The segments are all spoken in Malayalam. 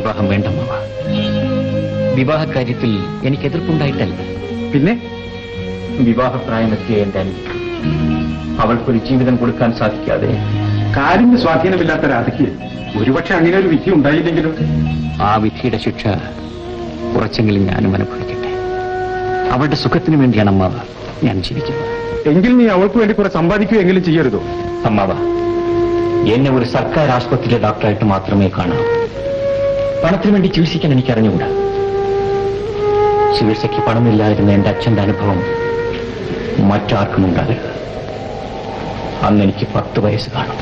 വിവാഹം വേണ്ടമ്മ. വിവാഹകാര്യത്തിൽ എനിക്ക് എതിർപ്പുണ്ടായിട്ടല്ല. പിന്നെ വിവാഹപ്രായമെത്തിയ എന്റെ അവൾക്കൊരു ജീവിതം കൊടുക്കാൻ സാധിക്കാതെ കാലിന് സ്വാധീനമില്ലാത്ത രാധയ്ക്ക് ഒരുപക്ഷെ അങ്ങനെ ഒരു വിധി ഉണ്ടായില്ലെങ്കിലും ആ വിധിയുടെ ശിക്ഷ കുറച്ചെങ്കിലും ഞാനും അനുഭവിക്കട്ടെ. അവളുടെ സുഖത്തിനു വേണ്ടിയാണ് അമ്മാവ ഞാൻ ജീവിക്കുന്നത്. എങ്കിൽ നീ അവൾക്ക് വേണ്ടി കുറെ സമ്പാദിക്കുകയെങ്കിലും ചെയ്യരുതോ? അമ്മാവ, എന്നെ ഒരു സർക്കാർ ആശുപത്രിയിലെ ഡോക്ടറായിട്ട് മാത്രമേ കാണാവൂ. പണത്തിനു വേണ്ടി ചികിത്സിക്കാൻ എനിക്ക് അറിഞ്ഞുകൂടാ. ചികിത്സയ്ക്ക് പണമില്ലാതിരുന്ന എന്റെ അച്ഛന്റെ അനുഭവം മറ്റാർക്കും ഉണ്ടാകരുത്. അന്ന് എനിക്ക് 10 വയസ്സ് കാണും.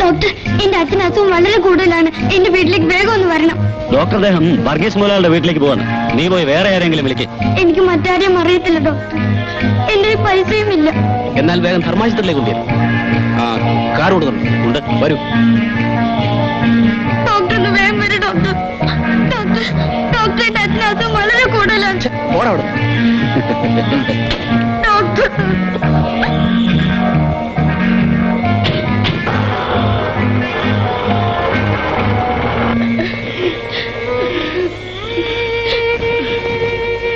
ഡോക്ടർ, എന്റെ അച്ഛന് അസുഖം വളരെ കൂടുതലാണ്. എന്റെ വീട്ടിലേക്ക് വേഗം ഒന്ന് വരണം. ഡോക്ടർ അദ്ദേഹം വർഗീസ് മുതലാളിയുടെ വീട്ടിലേക്ക് പോവാണ്. നീ പോയി വേറെ ആരെങ്കിലും വിളിക്കേ. എനിക്ക് മറ്റാരെയും അറിയത്തില്ല ഡോക്ടർ. എന്റെ പൈസയും ഇല്ല. എന്നാൽ വേഗം ധർമാശുപത്രിയിലേക്ക് കൊണ്ടുവരും. ആ കാർ കൊടുക്കുന്നുണ്ട്, വരൂ. ഡോക്ടർ ഒന്ന് വേഗം വരും ഡോക്ടർ. ഡോക്ടർ, എന്റെ അച്ഛന് അസുഖം വളരെ കൂടുതലാണ്. ഓടവിടെ ഡോക്ടർ.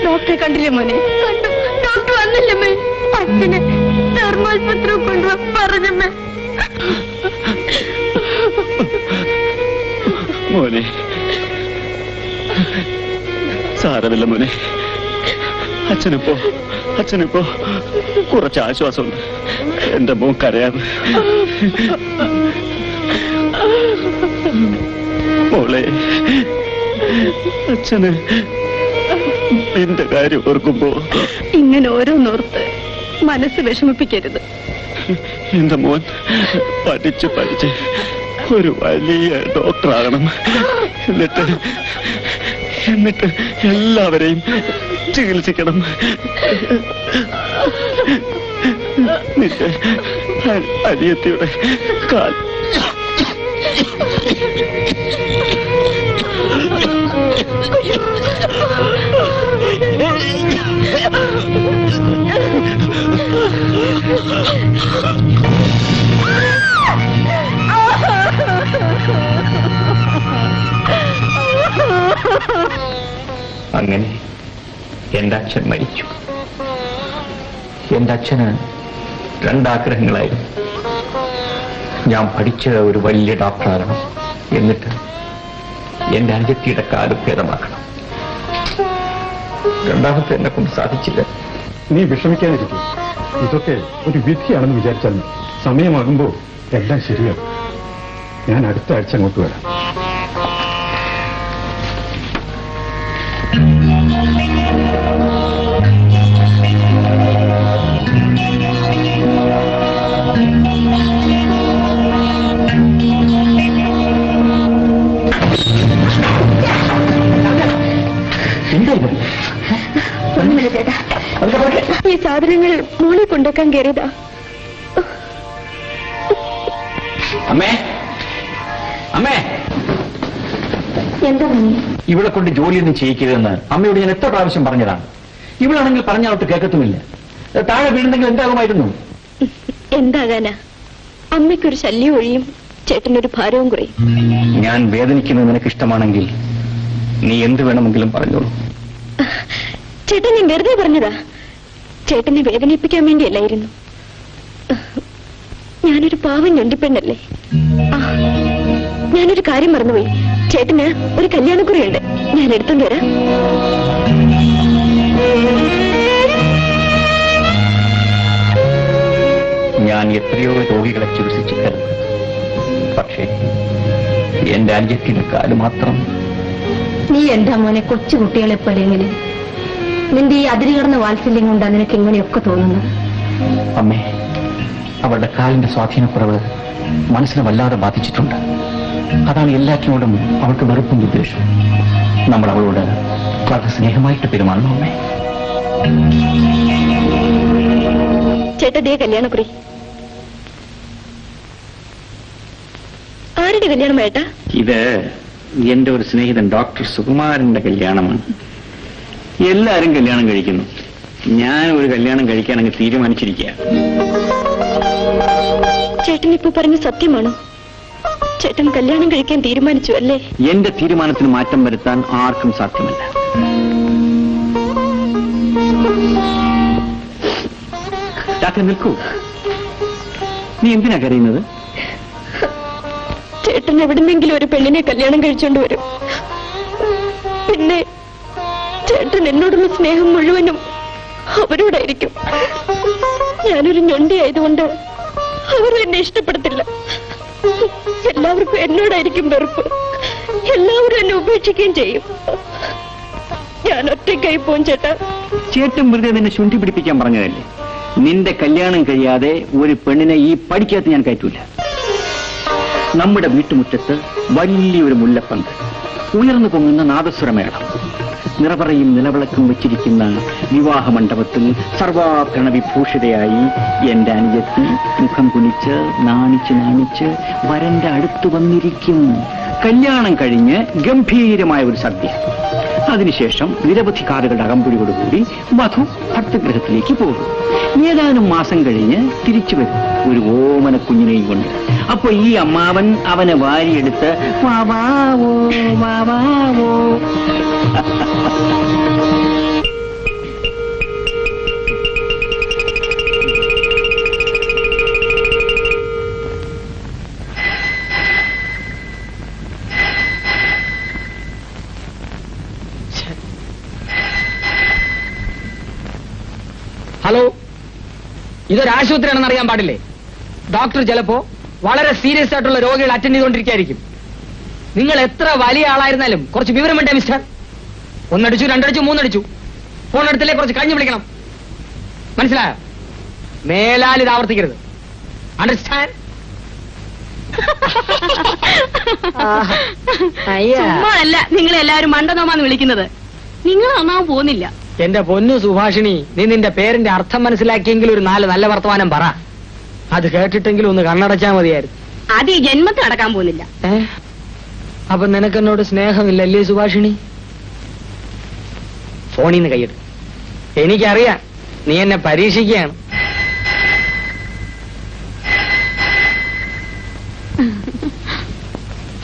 ഡോക്ടറെ കണ്ടില്ലേ മോനെ? കണ്ടു. ഡോക്ടർ വന്നില്ലമ്മേ. അച്ഛനെ ധർമാശുപത്രി കൊണ്ടുപോകാൻ പറഞ്ഞമ്മേ. മോനെ സാരമില്ല മോനെ. അച്ഛനിപ്പോ കുറച്ച് ആശ്വാസമുണ്ട്. എന്റെ മോൻ കരയാതെ. മോളെ, അച്ഛന് നിന്റെ കാര്യം ഓർക്കുമ്പോ ഇങ്ങനെ ഓരോന്നോർത്ത് മനസ്സ് വിഷമിപ്പിക്കരുത്. എന്റെ മോൻ പഠിച്ച് ഒരു വലിയ ഡോക്ടറാകണം. എന്നിട്ട് എല്ലാവരെയും ചികിത്സിക്കണം. നിന്റെ അനിയത്തിയുടെ കാൽ അങ്ങനെ എന്റെ അച്ഛൻ മരിച്ചു. എന്റെ അച്ഛന് 2 ആഗ്രഹങ്ങളായിരുന്നു. ഞാൻ പഠിച്ച ഒരു വലിയ ഡോക്ടറാകണം, എന്നിട്ട് എന്റെ അനുജത്തിയുടെ കാല് ഭേദമാക്കണം. രണ്ടാമത്തെ എന്നെ കൊണ്ട് സാധിച്ചില്ല. നീ വിഷമിക്കാതിരിക്കും. ഇതൊക്കെ ഒരു വിധിയാണെന്ന് വിചാരിച്ചാൽ സമയമാകുമ്പോൾ എല്ലാം ശരിയാകും. ഞാൻ അടുത്ത ആഴ്ച അങ്ങോട്ട് വരാം. ഈ സാധനങ്ങൾ മോളെ കൊണ്ടുവെക്കാൻ കയറിയതാ. അമ്മേ, എന്താ ഇവിടെ കൊണ്ട് ജോലിയൊന്നും ചെയ്യിക്കരുതെന്ന് അമ്മയോട് ഞാൻ എത്ര പ്രാവശ്യം പറഞ്ഞതാണ്. ഇവളാണെങ്കിൽ പറഞ്ഞാലോട്ട് കേൾക്കത്തുമില്ല. താഴെ വീഴുന്നെങ്കിൽ എന്താകുമായിരുന്നു? എന്താകാനാ? അമ്മയ്ക്കൊരു ശല്യം ഒഴിയും, ചേട്ടനൊരു ഭാരവും കുറയും. ഞാൻ വേദനിക്കുന്നത് നിനക്ക് ഇഷ്ടമാണെങ്കിൽ നീ എന്ത് വേണമെങ്കിലും പറഞ്ഞോളൂ. ചേട്ടൻ ഞാൻ വെറുതെ പറഞ്ഞതാ. ചേട്ടനെ വേദനിപ്പിക്കാൻ വേണ്ടിയല്ലായിരുന്നു. ഞാനൊരു പാവം ഞൊണ്ടിപ്പെണ്ണല്ലേ. ഞാനൊരു കാര്യം മറന്നുപോയി. ചേട്ടന് ഒരു കല്യാണക്കുറിയുണ്ട്, ഞാൻ എടുത്തോണ്ട് വരാം. ഞാൻ എത്രയോ രോഗികളെ ചികിത്സിച്ചിട്ടുണ്ട്. പക്ഷേ എന്റെ അനുജത്തിന്റെ കാല് മാത്രം. നീ എന്താ മോനെ കൊച്ചുകുട്ടികളെ പോലെ എങ്ങനെ? നിന്റെ ഈ അതിരുകടന്ന വാത്സല്യം കൊണ്ടാണ് നിനക്ക് ഇങ്ങനെയൊക്കെ തോന്നുന്നത്. അമ്മേ, അവളുടെ കാലിന്റെ സ്വാധീനക്കുറവ് മനസ്സിനെ വല്ലാതെ ബാധിച്ചിട്ടുണ്ട്. അതാണ് എല്ലാറ്റിനോടും അവൾക്ക് വെറുപ്പും വിദ്വേഷവും. നമ്മൾ അവളോട് വളരെ സ്നേഹമായിട്ട് പെരുമാറണം അമ്മേ. ചേട്ടതേ കല്യാണക്കുറി. ആരുടെ കല്യാണം ഏട്ടാ? ഇത് എന്റെ ഒരു സ്നേഹിതൻ ഡോക്ടർ സുകുമാരന്റെ കല്യാണമാണ്. എല്ലാരും കല്യാണം കഴിക്കുന്നു, ഞാൻ ഒരു കല്യാണം കഴിക്കാൻ അങ്ങ് തീരുമാനിച്ചിരിക്കുക. ചേട്ടൻ ഇപ്പൊ പറഞ്ഞ സത്യമാണോ? ചേട്ടൻ കല്യാണം കഴിക്കാൻ തീരുമാനിച്ചു അല്ലേ? എന്റെ തീരുമാനത്തിന് മാറ്റം വരുത്താൻ ആർക്കും സാധ്യമല്ല. ചാക്ക നിൽക്കൂ. നീ എന്തിനാ കരയുന്നത്? ചേട്ടൻ എവിടുന്നെങ്കിലും ഒരു പെണ്ണിനെ കല്യാണം കഴിച്ചോണ്ട് വരും. പിന്നെ ചേട്ടൻ എന്നോടുള്ള സ്നേഹം മുഴുവനും അവരോടായിരിക്കും. ഞാനൊരു ഞൊണ്ടിയായതുകൊണ്ട് അവർ എന്നെ ഇഷ്ടപ്പെടത്തില്ല. എല്ലാവർക്കും എന്നോടായിരിക്കും വെറുപ്പ്. എല്ലാവരും എന്നെ ഉപേക്ഷിക്കുകയും ചെയ്യും. ഞാൻ ഒറ്റയ്ക്കായി പോവും ചേട്ടാ. ചേട്ടൻ വെറുതെ നിന്നെ ശുണ്ഠി പിടിപ്പിക്കാൻ പറഞ്ഞതല്ലേ. നിന്റെ കല്യാണം കഴിയാതെ ഒരു പെണ്ണിനെ ഈ പഠിക്കകത്ത് ഞാൻ കയറ്റൂല. നമ്മുടെ വീട്ടുമുറ്റത്ത് വലിയൊരു മുല്ലപ്പന്ത്, ഉയർന്നു പൊങ്ങുന്ന നാദസ്വരമേളം, നിറപറയും നിലവിളക്കും വെച്ചിരിക്കുന്ന വിവാഹ മണ്ഡപത്തിൽ സർവാഭരണ വിഭൂഷിതയായി എന്റെ അനുജത്തി മുഖം കുനിച്ച് നാണിച്ച് വരന്റെ അടുത്ത് വന്നിരിക്കും. കല്യാണം കഴിഞ്ഞ് ഗംഭീരമായ ഒരു സദ്യ. അതിനുശേഷം നിരവധി കാറുകളുടെ അകമ്പടിയോടുകൂടി വധു ഭക്തഗൃഹത്തിലേക്ക് പോകും. ഏതാനും മാസം കഴിഞ്ഞ് തിരിച്ചു വരും ഒരു ഓമന കുഞ്ഞിനെയും കൊണ്ട്. അപ്പൊ ഈ അമ്മാവൻ അവനെ വാരിയെടുത്ത് വാവാവോ വാവാവോ. ഹലോ, ഇതൊരു ആശുപത്രിയാണെന്ന് അറിയാൻ പാടില്ലേ? ഡോക്ടർ ചിലപ്പോ വളരെ സീരിയസ് ആയിട്ടുള്ള രോഗികൾ അറ്റൻഡ് ചെയ്തുകൊണ്ടിരിക്കുകയായിരിക്കും. നിങ്ങൾ എത്ര വലിയ ആളായിരുന്നാലും കുറച്ച് വിവരം വേണ്ടേ മിസ്റ്റർ? 1 അടിച്ചു, 2 അടിച്ചു, 3 അടിച്ചു. ഫോൺ എടുത്തില്ലേ കുറച്ച് കഴിഞ്ഞ് വിളിക്കണം. മനസ്സിലായോ? മേലാൽ ഇത് ആവർത്തിക്കരുത്. അണ്ടർസ്റ്റാൻഡ്? അല്ല, നിങ്ങളെല്ലാവരും മണ്ടനോമാന്ന് വിളിക്കുന്നത്. നിങ്ങൾ നന്നാവാൻ പോകുന്നില്ല. എന്റെ പൊന്നു സുഭാഷിണി, നീ നിന്റെ പേരിന്റെ അർത്ഥം മനസ്സിലാക്കിയെങ്കിൽ ഒരു 4 നല്ല വർത്തമാനം പറ. അത് കേട്ടിട്ടെങ്കിലും ഒന്ന് കണ്ണടച്ചാ മതിയായിരുന്നു. അത് ഈ ജന്മത്തിൽ നടക്കാൻ പോകുന്നില്ല. അപ്പൊ നിനക്കെന്നോട് സ്നേഹമില്ലല്ലേ സുഭാഷിണി? ഫോണിൽ നിന്ന് കൈയ്യെടു. എനിക്കറിയാം നീ എന്നെ പരീക്ഷിക്കുകയാണ്.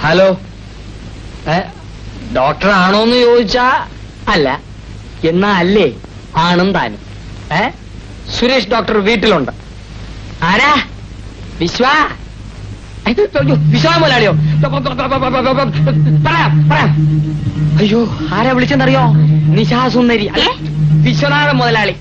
ഹലോ, ഡോക്ടർ ആണോന്ന് ചോദിച്ചാ അല്ല, എന്നാ അല്ലേ ആണും താനും. സുരേഷ് ഡോക്ടർ വീട്ടിലുണ്ട്. ആരാ? വിശ്വാ? വിശ്വാ മുതലാളിയോ? പറയാം. അയ്യോ, ആരാ വിളിച്ചെന്നറിയോ? നിശാസുന്ദരി, വിശ്വനാഥ മുതലാളി.